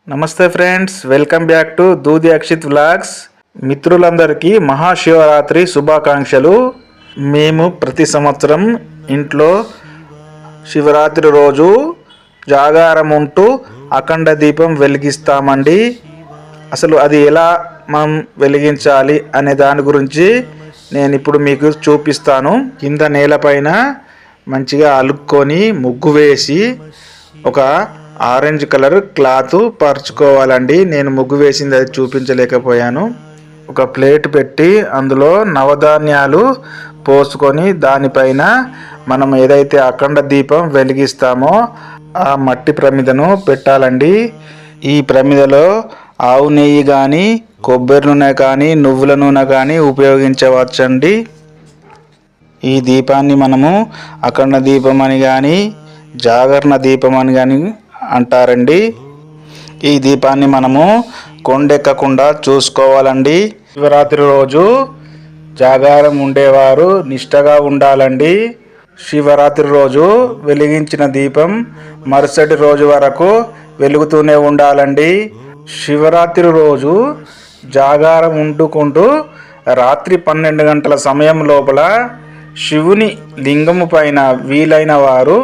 నమస్తే friends, welcome back to Dudi Akshit vlogs. మిత్రులందరికీ మహాశివరాత్రి శుభాకాంక్షలు. మేము ప్రతి సంవత్సరం ఇంట్లో శివరాత్రి రోజు జాగారం ఉంటూ అఖండ దీపం వెలిగిస్తామండి. అసలు అది ఎలా మనం వెలిగించాలి అనే దాని గురించి నేను ఇప్పుడు మీకు చూపిస్తాను. కింద నేలపైన మంచిగా అలుక్కొని ముగ్గు వేసి ఒక ఆరెంజ్ కలర్ క్లాత్ పరుచుకోవాలండి. నేను ముగ్గు వేసింది అది చూపించలేకపోయాను. ఒక ప్లేట్ పెట్టి అందులో నవధాన్యాలు పోసుకొని దానిపైన మనం ఏదైతే అఖండ దీపం వెలిగిస్తామో ఆ మట్టి ప్రమిదను పెట్టాలండి. ఈ ప్రమిదలో ఆవు నెయ్యి కానీ, కొబ్బరి నూనె కానీ, నువ్వుల నూనె కానీ ఉపయోగించవచ్చండి. ఈ దీపాన్ని మనము అఖండ దీపం అని కానీ, జాగరణ దీపం అని కానీ అంటారండి. ఈ దీపాన్ని మనము కొండెక్కకుండా చూసుకోవాలండి. శివరాత్రి రోజు జాగారం ఉండేవారు నిష్టగా ఉండాలండి. శివరాత్రి రోజు వెలిగించిన దీపం మరుసటి రోజు వరకు వెలుగుతూనే ఉండాలండి. శివరాత్రి రోజు జాగారం ఉండుకుంటూ రాత్రి 12 గంటల సమయం లోపల శివుని లింగము పైన వీలైన వారు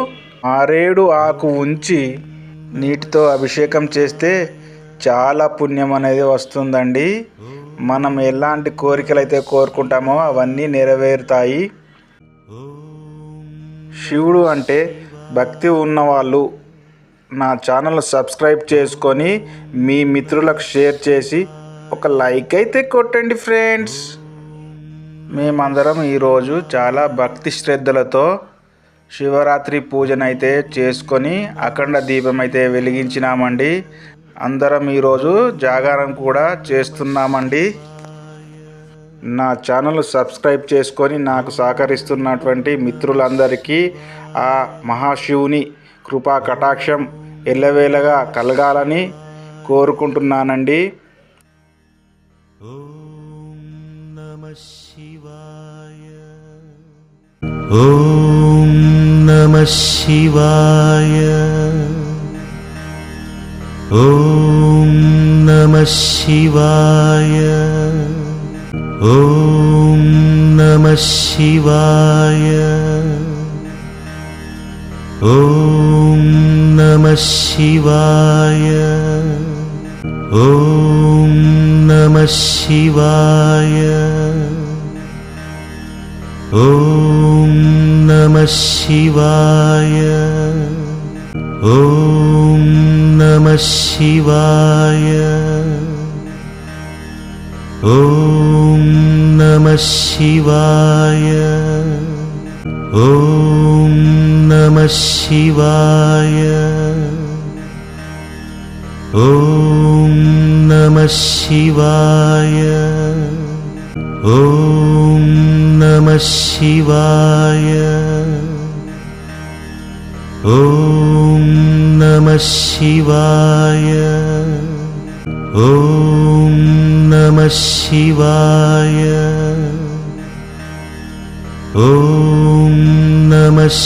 మారేడు ఆకు ఉంచి నీటితో అభిషేకం చేస్తే చాలా పుణ్యం అనేది వస్తుందండి. మనం ఎలాంటి కోరికలు అయితే కోరుకుంటామో అవన్నీ నెరవేరుతాయి. శివుడు అంటే భక్తి ఉన్నవాళ్ళు నా ఛానల్ సబ్స్క్రైబ్ చేసుకొని మీ మిత్రులకు షేర్ చేసి ఒక లైక్ అయితే కొట్టండి ఫ్రెండ్స్. మేమందరం ఈరోజు చాలా భక్తి శ్రద్ధలతో శివరాత్రి పూజనైతే చేసుకొని అఖండ దీపం అయితే వెలిగించినామండి. అందరం ఈరోజు జాగారం కూడా చేస్తున్నామండి. నా ఛానల్ సబ్స్క్రైబ్ చేసుకొని నాకు సహకరిస్తున్నటువంటి మిత్రులందరికీ ఆ మహాశివుని కృపా కటాక్షం ఎల్లవేళగా కలగాలని కోరుకుంటున్నానండి. ఓం నమః శివాయ. ఓం నమః శివాయ. ఓం నమః శివాయ. ఓం నమః శివాయ. ఓం నమః శివాయ. ఓం నమః శివాయ. ఓం నమః శివాయ. ఓం నమః శివాయ. ఓం నమః శివాయ. ఓం నమః శివాయ. ఓం నమః శివాయ. ఓం నమః శివాయ. ఓం నమః శివాయ. ఓం నమః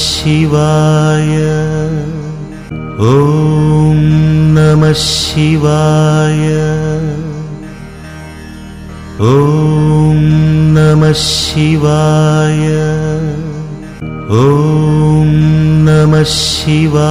శివాయ. ఓం నమః శివాయ. ఓం నమః శివాయ. ఓం నమః శివాయ.